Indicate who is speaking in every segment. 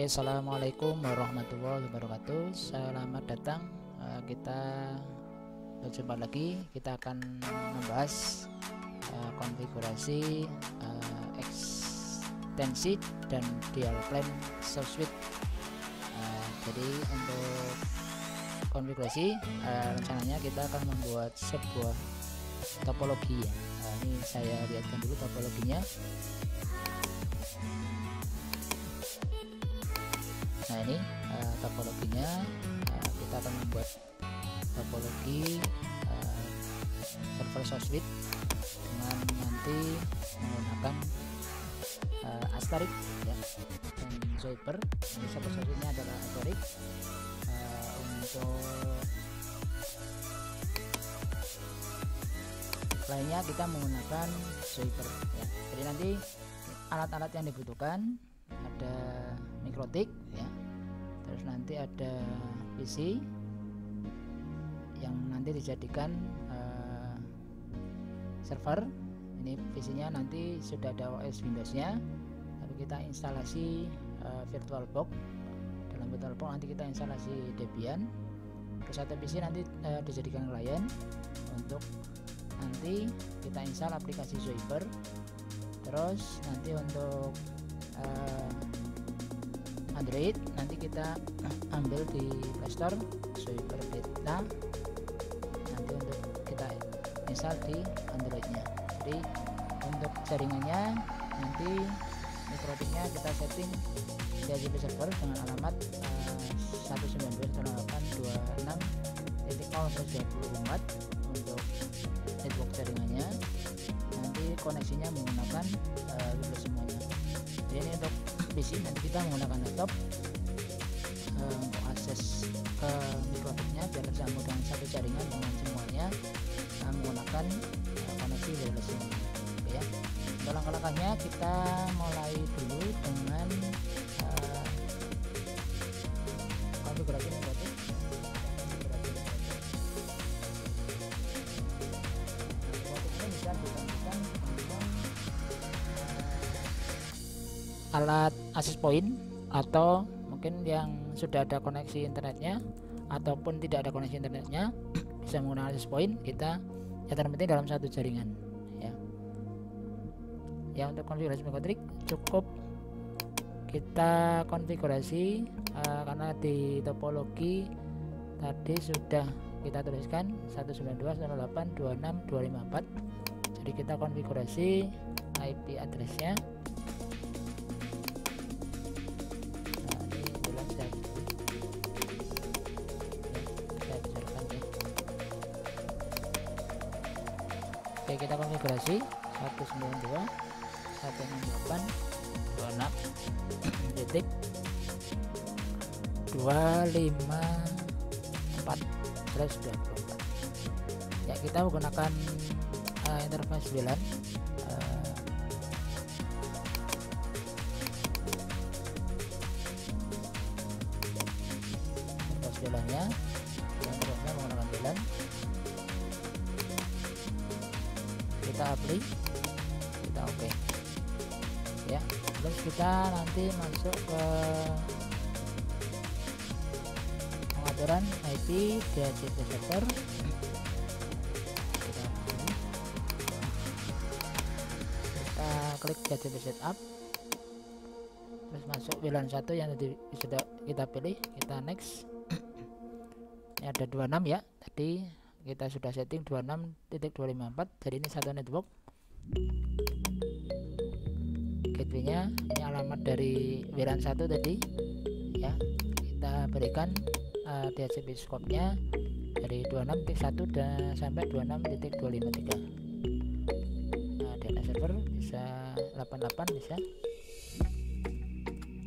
Speaker 1: Oke, assalamualaikum warahmatullahi wabarakatuh. Selamat datang. Kita berjumpa lagi. Kita akan membahas konfigurasi ekstensi dan dial plan SourceSuite. Jadi untuk konfigurasi rencananya kita akan membuat sebuah topologi ya. Ini saya lihatkan dulu topologinya. Nah ini topologinya, kita akan membuat topologi server SourceSuite dengan nanti menggunakan Asterisk ya, dan Zoiper. Ini server SourceSuite-nya adalah Asterisk. Untuk lainnya kita menggunakan Zoiper ya. Jadi nanti alat-alat yang dibutuhkan ada mikrotik ya, terus nanti ada PC yang nanti dijadikan server. Ini PC-nya nanti sudah ada OS Windows-nya, tapi kita instalasi VirtualBox. Dalam VirtualBox nanti kita instalasi Debian. Terus satu PC nanti dijadikan klien untuk nanti kita install aplikasi Zoiper. Terus nanti untuk Android nanti kita ambil di Playstore Zoiper Beta, nanti untuk kita install di Androidnya. Jadi untuk jaringannya nanti mikrotiknya kita setting DHCP server dengan alamat 192.168.26.0/24 untuk network jaringannya. Nanti koneksinya menggunakan Windows semuanya. Jadi ini untuk PC nanti kita menggunakan laptop untuk akses ke mikrotiknya biar tersambung dengan satu jaringan dengan semuanya menggunakan koneksi wireless semuanya. Oke ya. Untuk langkah-langkahnya kita mulai dulu dengan konfigurasi mikrotik. Mikrotiknya bisa ditentukan dengan alat access point, atau mungkin yang sudah ada koneksi internetnya ataupun tidak ada koneksi internetnya bisa menggunakan access point. Kita yang terpenting dalam satu jaringan ya. Ya untuk konfigurasi mikrotik cukup kita konfigurasi karena di topologi tadi sudah kita tuliskan 192.168.26.254. Jadi kita konfigurasi IP addressnya. Oke, kita konfigurasi 192.168.26.254/24. Ya, kita menggunakan interface VLAN. Interface VLAN-nya menggunakan VLAN. Kita apply, kita oke ya. Terus kita nanti masuk ke pengaturan IP DHCP server. Kita klik DHCP setup, terus masuk VLAN 1 yang tadi sudah kita pilih, kita next. Ini ada 26 ya, tadi kita sudah setting 26.254. jadi ini satu network. Gateway-nya ini alamat dari VLAN 1 tadi ya. Kita berikan DHCP scope-nya dari 26.1 dan sampai 26.253. Nah, data server bisa 88, bisa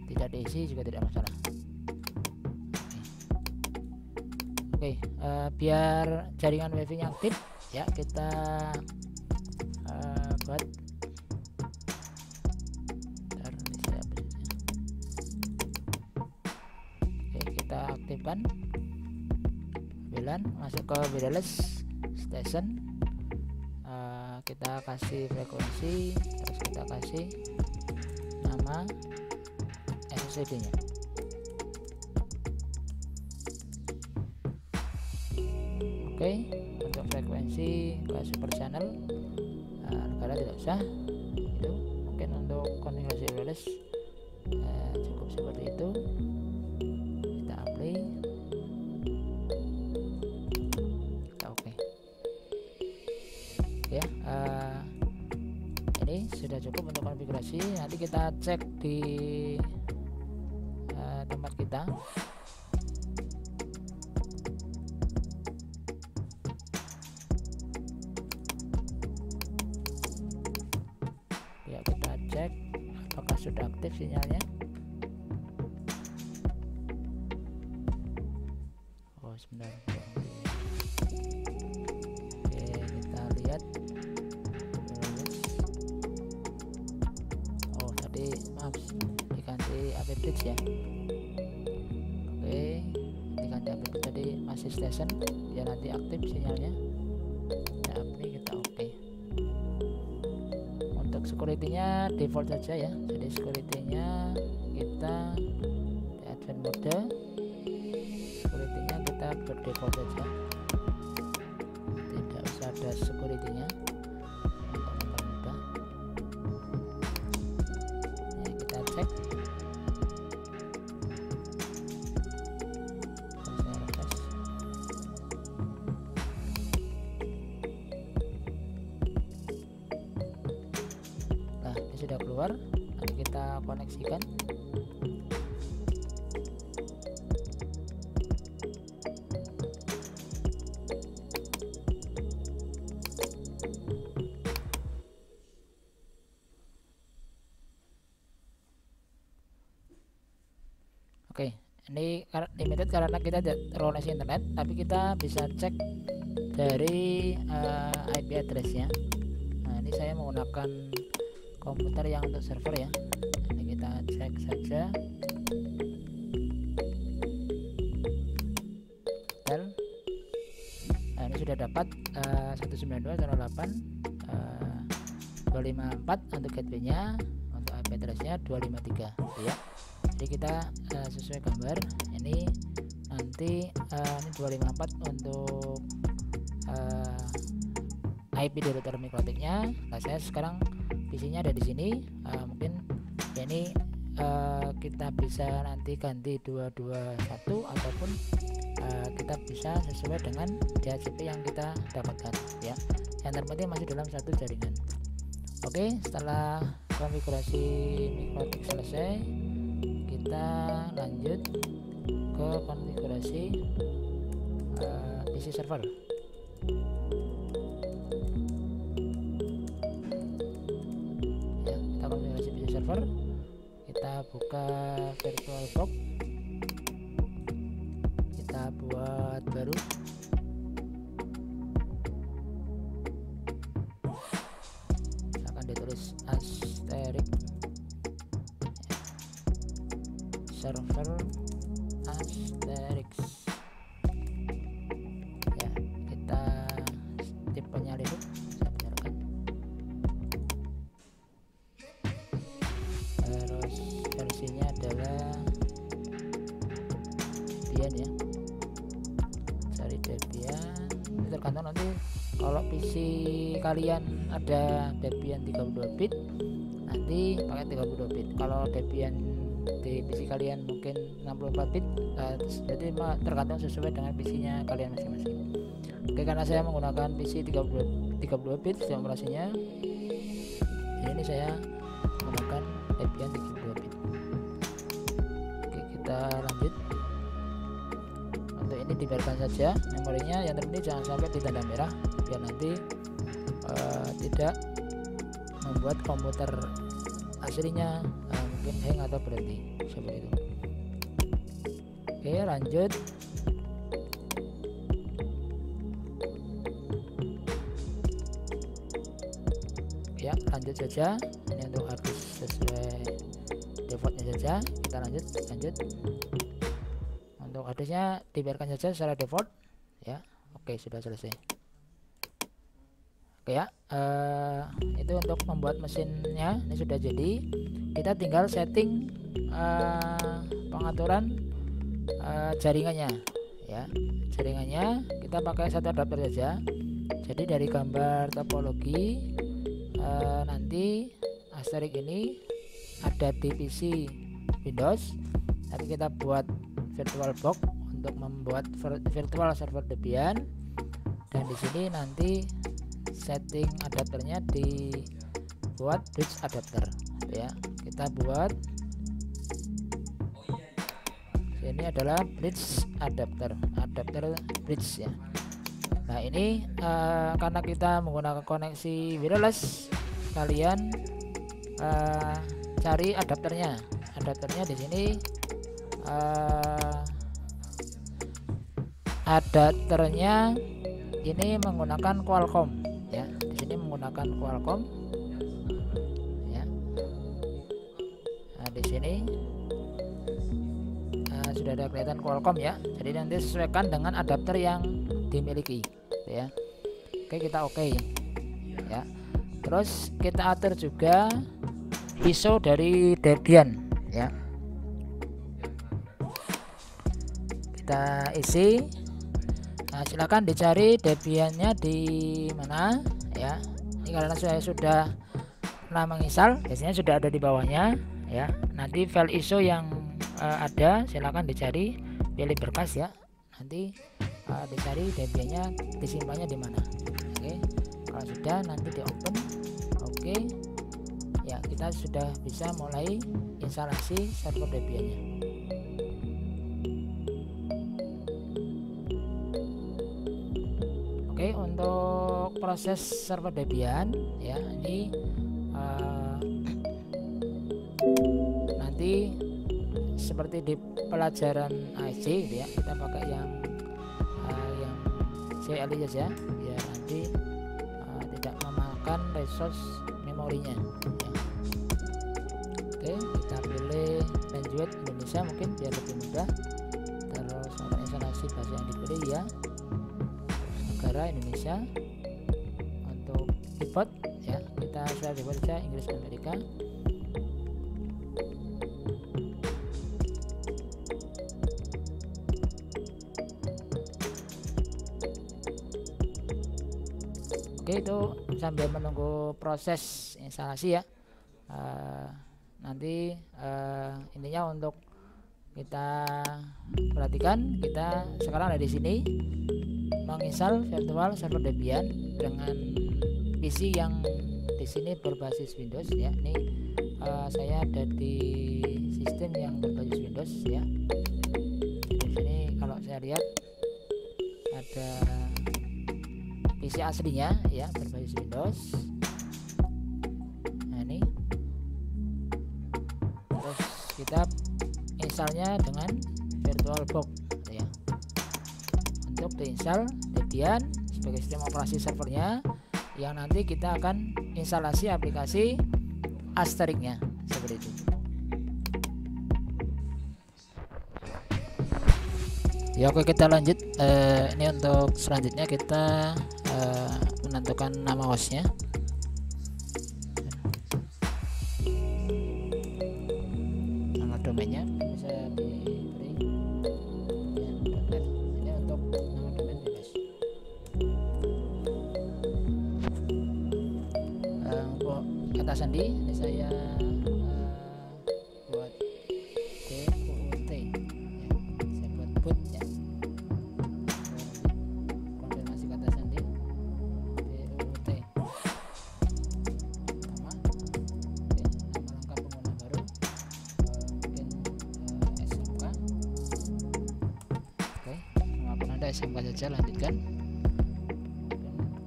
Speaker 1: tidak diisi juga tidak masalah. Oke, biar jaringan wifi nya aktif ya, kita buat oke, kita aktifkan VLAN, masuk ke wireless station. Kita kasih frekuensi, terus kita kasih nama SSID nya. Oke, untuk frekuensi ke super channel negara tidak usah. Itu mungkin untuk konfigurasi wireless cukup seperti itu. Kita apply, kita oke. Ya, ini sudah cukup untuk konfigurasi. Nanti kita cek di tempat kita. Ya, kita cek apakah sudah aktif sinyalnya. Oh, sebentar. Oke, kita lihat. Oh, tadi maaf diganti AP bridge ya. Oke, diganti AP bridge tadi masih station ya, nanti aktif sinyalnya. Kita apply, kita oke. Untuk security-nya default saja ya. Jadi security-nya kita di advance mode, security-nya kita berdefault saja, tidak usah ada security-nya untuk mempermudah. Ini kita cek. Nah, ini sudah keluar. Nanti kita koneksikan. Oke, ini limited karena kita tidak terkoneksi internet, tapi kita bisa cek dari IP address-nya. Nah, ini saya menggunakan komputer yang untuk server ya. Ini kita cek saja. Nah, ini sudah dapat 192.168.254 untuk gateway-nya, untuk IP address-nya 253 ya. Jadi kita sesuai gambar ini nanti ini 254 untuk IP di router mikrotiknya. Nah, saya sekarang PC-nya ada di sini. Mungkin ya ini kita bisa nanti ganti 221 ataupun kita bisa sesuai dengan DHCP yang kita dapatkan ya. Yang terpenting masih dalam satu jaringan. Oke, setelah konfigurasi mikrotik selesai, kita lanjut ke konfigurasi PC server. Ya, kita konfigurasi PC server. Kita buka VirtualBox. Kita buat baru. Akan ditulis asterisk server asterisk ya. Kita tipenya Linux, saya benarkan. Terus versinya adalah Debian ya, cari Debian. Ini tergantung nanti kalau PC kalian ada Debian 32 bit nanti pakai 32 bit. Kalau Debian di PC kalian mungkin 64 bit, jadi tergantung sesuai dengan PC-nya kalian masing-masing. Oke, karena saya menggunakan PC 32 bit sistem operasinya, jadi ini saya menggunakan Debian 32 bit. Oke, kita lanjut. Untuk ini dibiarkan saja memorinya, yang terpenting jangan sampai ditanda merah biar nanti tidak membuat komputer aslinya mungkin hang atau berhenti seperti itu. Oke, lanjut. Ya, lanjut saja. Ini untuk harddisk sesuai defaultnya saja. Kita lanjut. Untuk harddisknya dibiarkan saja secara default ya. Oke, sudah selesai. Oke ya, itu untuk membuat mesinnya ini sudah jadi. Kita tinggal setting pengaturan jaringannya ya. Jaringannya kita pakai satu adapter saja. Jadi dari gambar topologi nanti Asterix ini ada di PC Windows, tapi kita buat VirtualBox untuk membuat virtual server Debian, dan di sini nanti setting adapternya dibuat bridge adapter ya. Kita buat ini adalah bridge adapter bridge ya. Nah ini karena kita menggunakan koneksi wireless, kalian cari adapternya di sini. Adapternya ini menggunakan Qualcomm ya. Di sini menggunakan Qualcomm ya. Nah di sini sudah ada kelihatan Qualcomm ya. Jadi nanti sesuaikan dengan adapter yang dimiliki ya. Oke, kita oke ya. Terus kita atur juga ISO dari Debian ya. Kita isi. Nah, silakan dicari Debiannya di mana ya. Ini karena saya sudah pernah menginstal, biasanya sudah ada di bawahnya ya. Nanti file ISO yang ada silakan dicari, pilih berkas ya. Nanti dicari Debiannya disimpannya di mana. Oke, kalau sudah nanti di open. Oke ya, kita sudah bisa mulai instalasi server Debiannya. Oke, untuk proses server Debian ya, ini nanti seperti di pelajaran IC gitu ya, kita pakai yang CLI saja biar nanti tidak memakan resource memorinya ya. Oke, kita pilih lanjut Indonesia mungkin biar lebih mudah. Terus nomor instalasi bahasa yang dipilih ya, negara Indonesia. Untuk default ya, kita sudah default saja Inggris Amerika. Oke, itu sambil menunggu proses instalasi ya. Nanti intinya untuk kita perhatikan, kita sekarang ada di sini menginstal virtual server Debian dengan PC yang di sini berbasis Windows ya. Ini saya ada di sistem yang berbasis Windows ya. Di sini kalau saya lihat ada PC aslinya ya, berbasis Windows. Nah ini, terus kita installnya dengan VirtualBox ya. Untuk diinstal Debian sebagai sistem operasi servernya, yang nanti kita akan instalasi aplikasi Asterix-nya seperti itu. Ya oke, kita lanjut. Ini untuk selanjutnya kita menentukan nama hostnya. Nama domainnya bisa diberi .net. Ini untuk nama domain bebas. Untuk kata sandi ini saya buat DUT ya. Saya buat boot ya. Konfirmasi kata sandi DUT. Nama, oke, nama lengkap pengguna baru, mungkin SMK. Oke, nama penanda SMK saja, lanjutkan.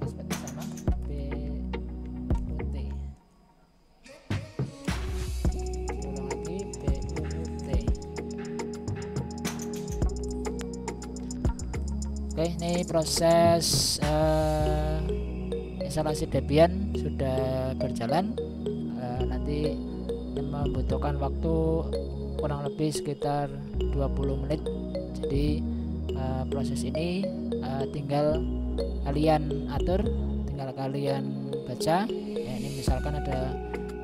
Speaker 1: Seperti sama BUT. Ulang lagi BUT. Oke, ini proses instalasi Debian sudah berjalan. Nanti membutuhkan waktu kurang lebih sekitar 20 menit. Jadi proses ini tinggal kalian atur, tinggal kalian baca ya. Ini misalkan ada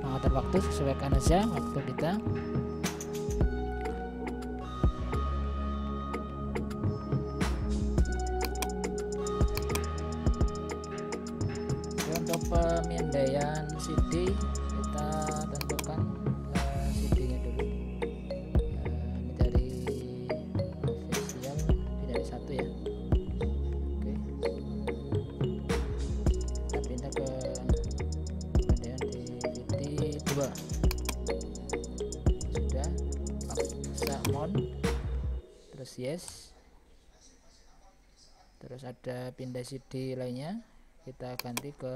Speaker 1: mengatur waktu, sesuaikan aja waktu kita. pemindaian CD kita tentukan CD-nya dulu. Ini dari official, ini dari 1 ya. Oke, kita pindah ke pemindaian DVD 2. Sudah, paksa mount, terus yes. Terus ada pindah CD lainnya, kita ganti ke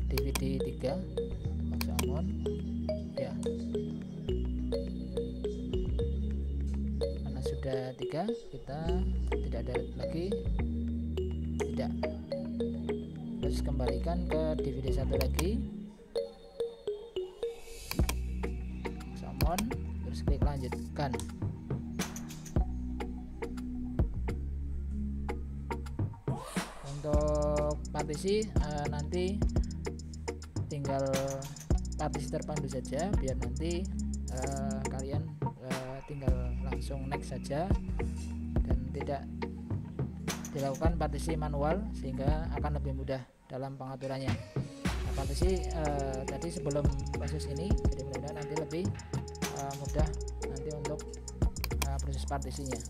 Speaker 1: DVD 3, paksa on ya. Karena sudah 3, kita tidak ada lagi, tidak. Terus kembalikan ke DVD 1 lagi, paksa on, terus klik lanjutkan. Untuk partisi nanti tinggal partisi terpandu saja, biar nanti kalian tinggal langsung next saja dan tidak dilakukan partisi manual, sehingga akan lebih mudah dalam pengaturannya. Nah, partisi tadi sebelum proses ini, jadi mudah-mudahan nanti lebih mudah nanti untuk proses partisinya.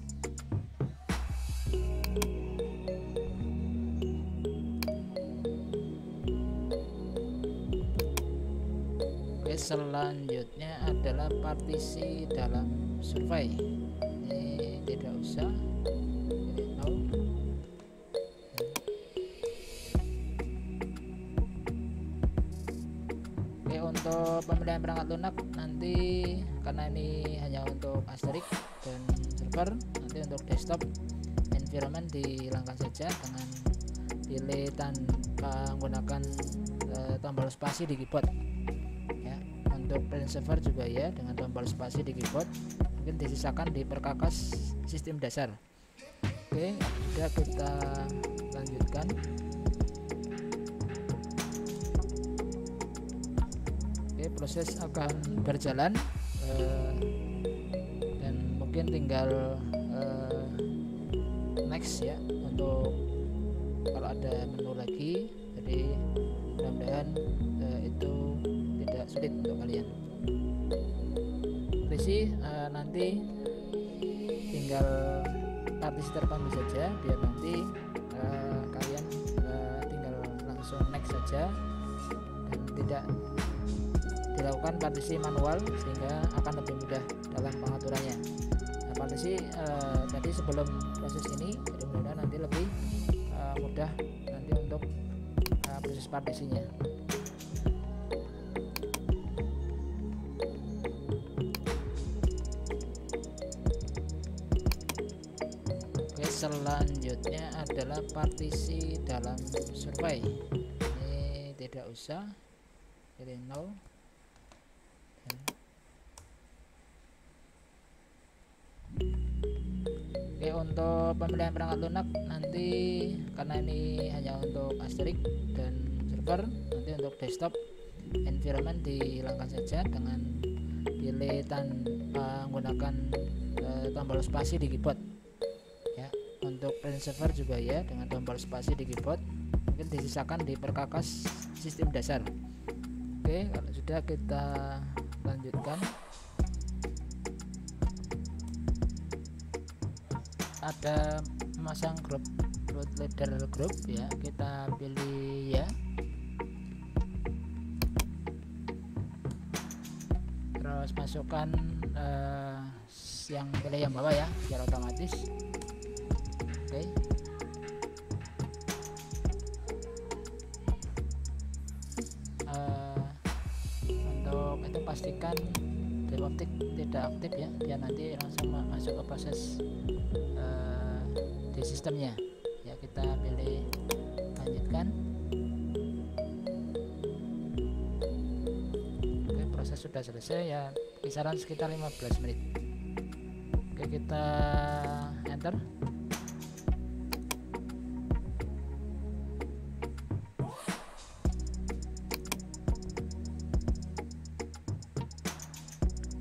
Speaker 1: Selanjutnya adalah partisi dalam survei. Ini tidak usah, no. Oke, untuk pemilihan perangkat lunak nanti, karena ini hanya untuk Asterix dan server, nanti untuk desktop environment dihilangkan saja dengan pilih tanpa menggunakan tombol spasi di keyboard. Untuk print server juga ya, dengan tombol spasi di keyboard, mungkin disisakan di perkakas sistem dasar. Oke, sudah, kita lanjutkan. Oke, proses akan berjalan dan mungkin tinggal next ya, untuk kalau ada menu lagi. Jadi mudah-mudahan itu tidak sulit untuk kalian. Partisi nanti tinggal partisi terpandu saja, biar nanti kalian tinggal langsung next saja dan tidak dilakukan partisi manual, sehingga akan lebih mudah dalam pengaturannya. Nah, partisi tadi sebelum proses ini, jadi mudah-mudahan nanti lebih mudah nanti untuk proses partisinya. Selanjutnya adalah partisi dalam survei. Ini tidak usah, jadi no. Oke, untuk pemilihan perangkat lunak nanti, karena ini hanya untuk Asterix dan server, nanti untuk desktop environment dihilangkan saja dengan pilih tanpa menggunakan tombol spasi di keyboard. Untuk print server juga ya, dengan tombol spasi di keyboard, mungkin disisakan di perkakas sistem dasar. Oke, kalau sudah, kita lanjutkan. Ada memasang grup root leader group ya, kita pilih ya. Terus masukkan yang pilih yang bawah ya, secara otomatis. Oke. Untuk itu pastikan drive optik tidak aktif ya, biar nanti langsung masuk ke proses di sistemnya ya. Kita pilih lanjutkan. Oke, proses sudah selesai ya, kisaran sekitar 15 menit. Oke, kita enter.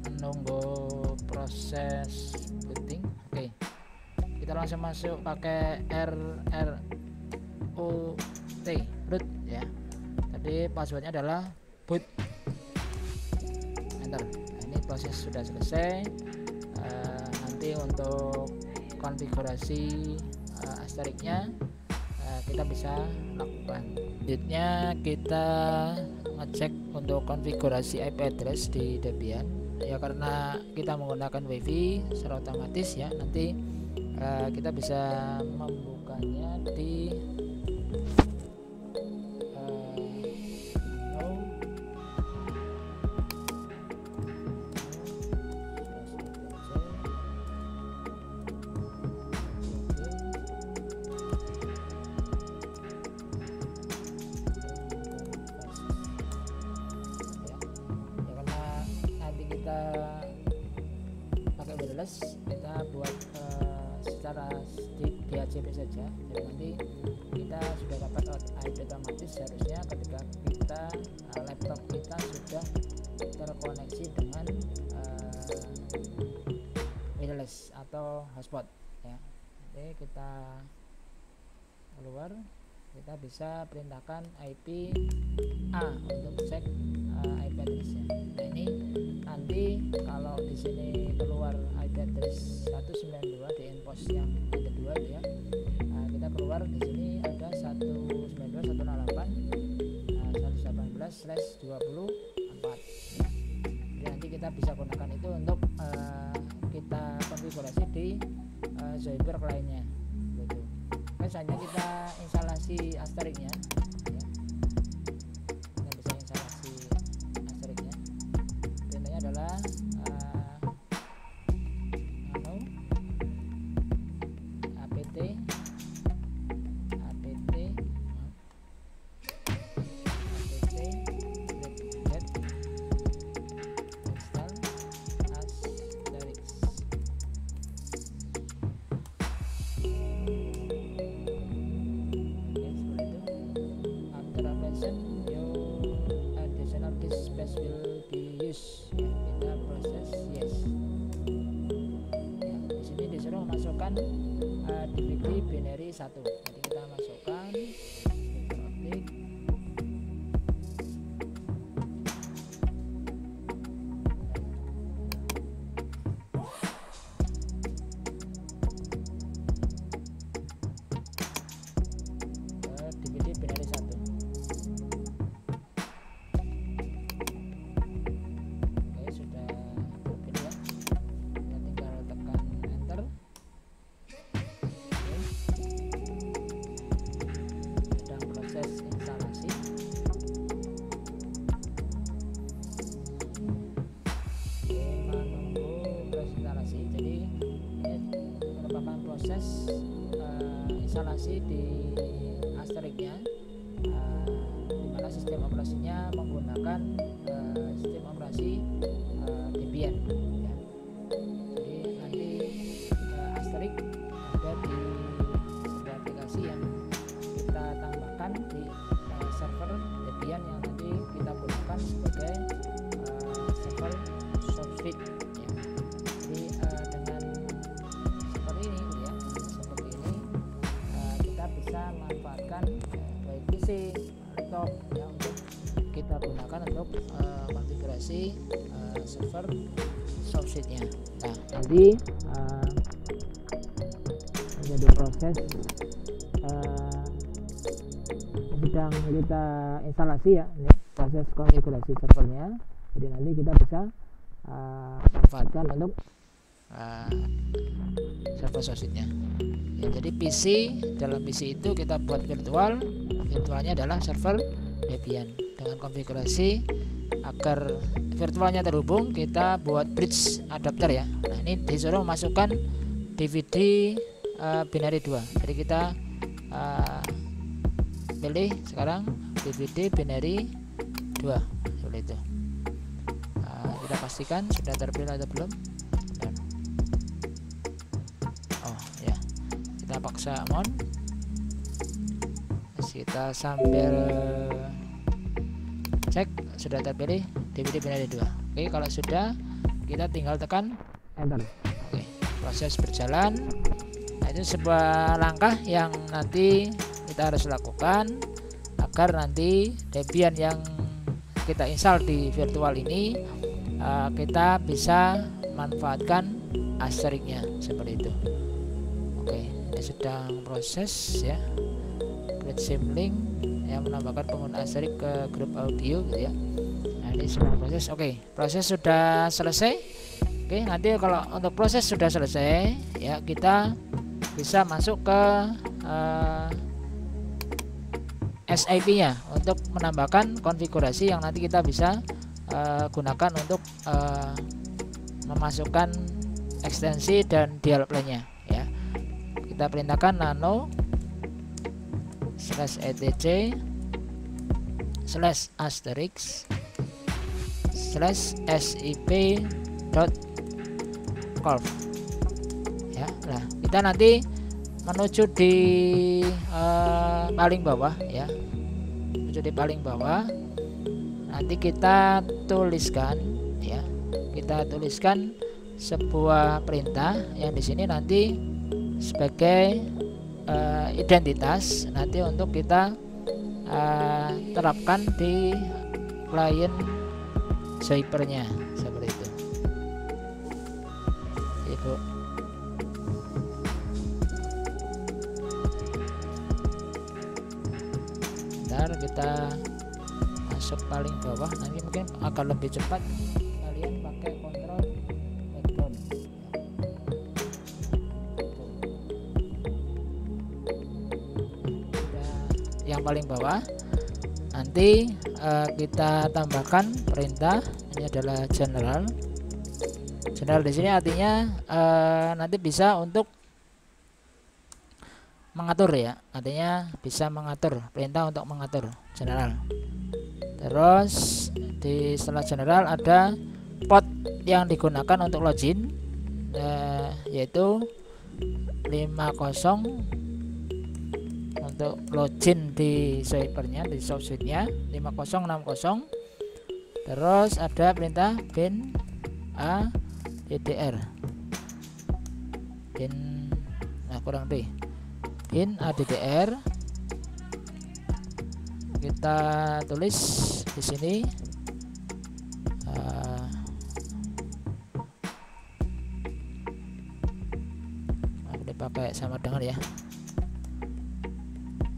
Speaker 1: Menunggu proses booting. Oke, kita langsung masuk pakai root ya. Nanti passwordnya adalah boot, enter. Nah, ini proses sudah selesai. Nanti untuk konfigurasi Asterix-nya kita bisa lakukan. Selanjutnya kita ngecek untuk konfigurasi IP address di Debian ya, karena kita menggunakan WiFi secara otomatis ya. Nanti kita bisa membukanya di pakai wireless, kita buat secara DHCP saja. Jadi nanti kita sudah dapat IP otomatis seharusnya ketika kita laptop kita sudah terkoneksi dengan wireless atau hotspot ya. Jadi kita keluar, kita bisa perintahkan IP A untuk cek IP address-nya. Nah, ini nanti kalau di sini keluar IP address 192 di endpost yang kedua itu ya. Nah, kita keluar di sini ada 192.168.118/24 ya. Jadi nanti kita bisa gunakan itu untuk kita konfigurasi di Zoidberg lainnya gitu. Misalnya kita instalasi Asterix-nya ya. Kita bisa instalasi Asterix-nya. Perintahnya adalah apt will be used ya, kita proses yes ya. Di sini disuruh masukkan DVD binary 1, jadi kita masukkan optik. DVD binary 1. Proses instalasi di Asterix-nya, di mana sistem operasinya menggunakan sistem operasi Debian ya. Jadi nanti Asterix ada di sebuah aplikasi yang kita tambahkan di server Debian yang nanti kita gunakan sebagai server Softfit ya. Jadi dengan manfaatkan baik PC, laptop yang untuk kita gunakan untuk konfigurasi server Softfit-nya. Nah, nanti menjadi proses sedang kita instalasi ya, ini proses konfigurasi servernya. Jadi nanti kita bisa manfaatkan untuk server Softfit-nya. Ya, jadi PC, dalam PC itu kita buat virtualnya adalah server Debian dengan konfigurasi agar virtualnya terhubung, kita buat bridge adapter ya. Nah, ini disuruh masukkan DVD binary 2. Jadi kita pilih sekarang DVD binary 2 seperti itu. Kita pastikan sudah terpilih atau belum. Oh ya, kita paksa on. Kita sambil cek sudah terpilih DVD binary 2. Oke, kalau sudah kita tinggal tekan enter. Oke, proses berjalan. Nah, itu sebuah langkah yang nanti kita harus lakukan agar nanti Debian yang kita install di virtual ini kita bisa manfaatkan asteriknya seperti itu. Oke, ini sedang proses ya. Create Symlink yang menambahkan penggunaan asterik ke grup audio gitu ya. Nah, ini sedang proses. Oke, proses sudah selesai. Oke, nanti kalau untuk proses sudah selesai ya, kita bisa masuk ke SIP-nya untuk menambahkan konfigurasi yang nanti kita bisa gunakan untuk memasukkan ekstensi dan dialog lainnya ya. Kita perintahkan nano /etc /asterisk /sip.conf ya. Nah, kita nanti menuju di paling bawah ya, menuju di paling bawah. Nanti kita tuliskan ya, kita tuliskan sebuah perintah yang di sini nanti sebagai identitas nanti untuk kita terapkan di klien Zypernya seperti itu. Ibu. Bentar, kita masuk paling bawah, nanti mungkin akan lebih cepat kalian pakai kontrol background. Yang paling bawah nanti kita tambahkan perintah, ini adalah general. General di sini artinya nanti bisa untuk mengatur ya, artinya bisa mengatur, perintah untuk mengatur general. Terus setelah general ada port yang digunakan untuk login yaitu 50 untuk login di Zypernya, di softsuite-nya 5060. Terus ada perintah bin addr bin, nah kurang D, bin addr. Kita tulis di sini dipakai sama dengan ya,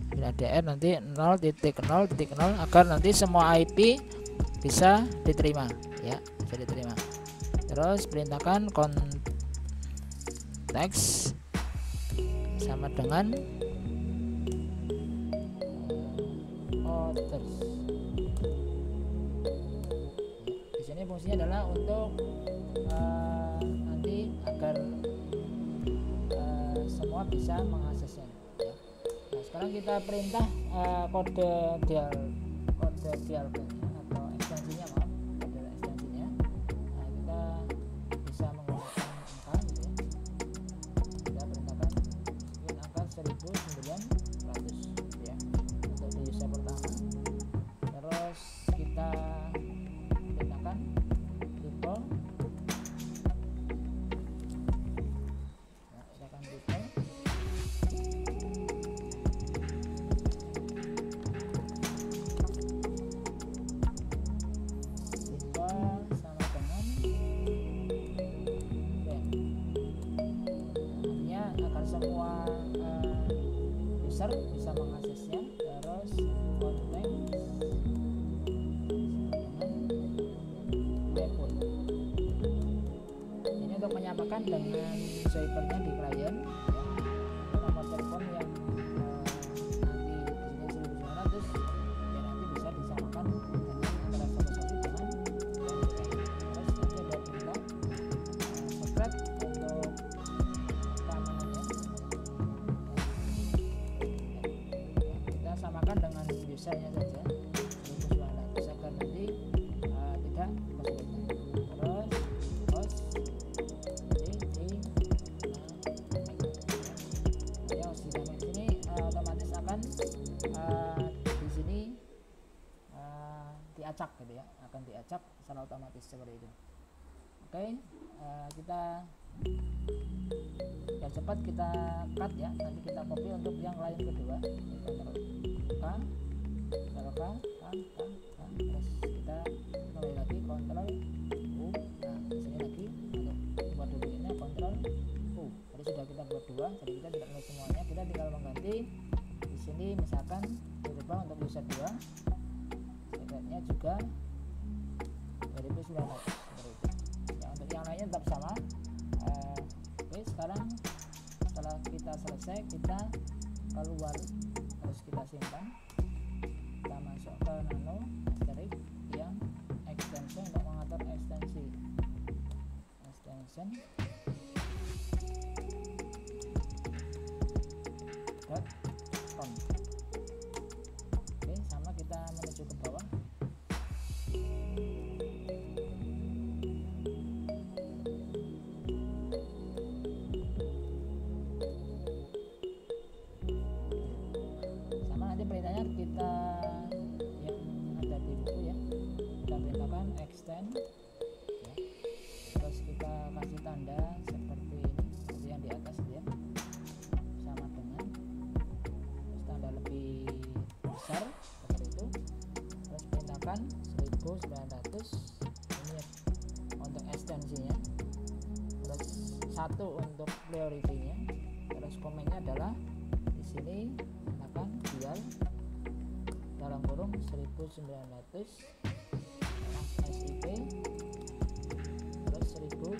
Speaker 1: bin addr nanti 0.0.0 agar nanti semua IP bisa diterima ya, bisa diterima. Terus perintahkan konteks sama dengan orders. Di sini fungsinya adalah untuk nanti agar semua bisa mengaksesnya ya. Nah, sekarang kita perintah kode dialognya atau ekstensinya, maaf, kode ekstensinya. Nah, kita bisa menggunakan angka gitu ya. Kita perintahkan angka 1900 ya untuk di user pertama. Terus kita perintahkan tipe, nah, kita akan tipe sama dengan artinya agar semua user bisa mengaksesnya. Terus konten telepon, ini untuk menyamakan dengan Zypernya di klien ya. Nomor telepon yang nanti di sini 1900 ya, nanti bisa disamakan dengan antara satu dengan terus nanti ada perintah secret untuk keamanannya ya, kita samakan dengan usernya saja 1900 agar nanti tidak kesulitan. Terus host ya, host dynamic ini otomatis akan di sini diacak gitu ya, akan diacak secara otomatis seperti itu. Oke, kita biar cepat kita cut ya, nanti kita copy untuk yang lain kedua. Ctrl K terus kita kembali lagi Ctrl U. Nah di sini lagi untuk buat duplikatnya Ctrl U. Tadi sudah kita buat 2, jadi kita tidak perlu semuanya, kita tinggal mengganti di sini misalkan dirubah untuk user 2, secretnya juga 2900 seperti itu. Ya, untuk yang lainnya tetap sama. Oke, sekarang setelah kita selesai, kita keluar, terus kita simpan, kita masuk ke nano asterisk yang extension untuk mengatur extension .com. Oke, sama kita menuju ke bawah. Perintahnya kita yang ada di buku ya, kita perintahkan extend ya. Terus kita kasih tanda seperti ini, seperti yang di atas ya, sama dengan terus tanda lebih besar seperti itu. Terus perintahkan 1900 ini untuk ekstensinya, terus 1 untuk priority-nya, terus komennya adalah di sini dial dalam kurung 1900 SIP terus 1900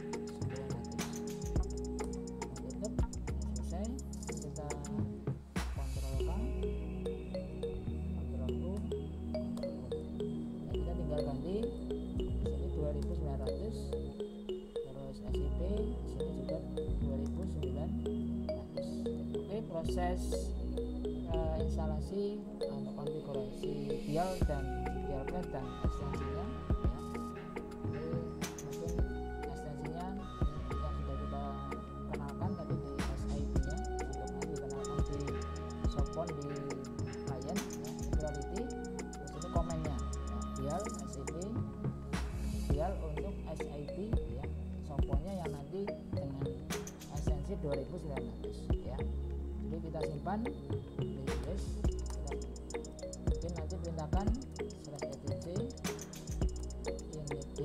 Speaker 1: tutup. Selesai, kita Ctrl K, Ctrl U, nah, kita tinggal ganti di sini 2900, terus SIP di sini juga 2900. Oke, proses instalasi untuk konfigurasi dial dan dialpad dan ekstensinya ya. Ini mungkin ekstensinya yang sudah kita kenalkan tadi di SIP nya, untuk nanti dikenalkan di Shopon di client ya, priority. Terus ini komennya ya, dial SIP, dial untuk SIP ya, Shoponnya yang nanti dengan ekstensi 2900 ya. Jadi kita simpan di disk, mungkin nanti perintahkan /etc init d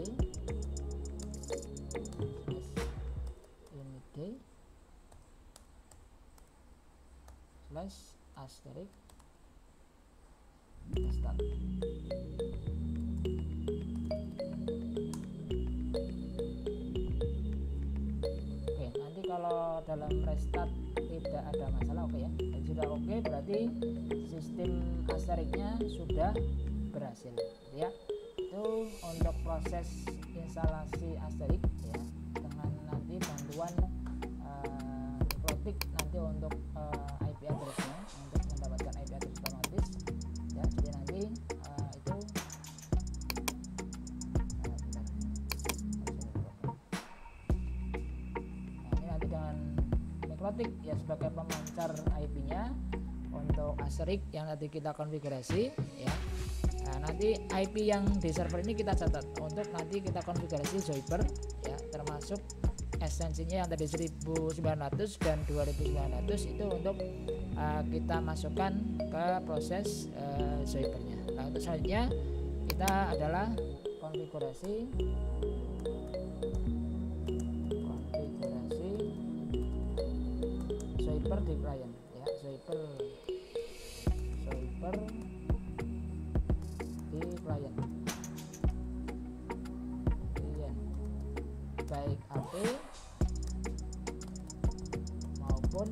Speaker 1: /asterisk restart. Oke, nanti kalau dalam restart tidak ada masalah, oke ya. Dan sudah oke, berarti sistem asterisknya sudah berhasil ya. Itu untuk proses instalasi asterisk ya, dengan nanti bantuan Mikrotik nanti untuk IP addressnya, untuk mendapatkan IP address otomatis ya. Jadi nanti itu ini nanti dengan Mikrotik ya sebagai pemancar IP-nya untuk asterisk yang nanti kita konfigurasi ya. Nah, nanti IP yang di server ini kita catat untuk nanti kita konfigurasi Zoiper ya, termasuk ekstensinya yang tadi 1900 dan 2900 itu untuk kita masukkan ke proses Zoipernya. Nah, untuk selanjutnya kita adalah konfigurasi Zoiper di client ya, Zoiper di client baik AP maupun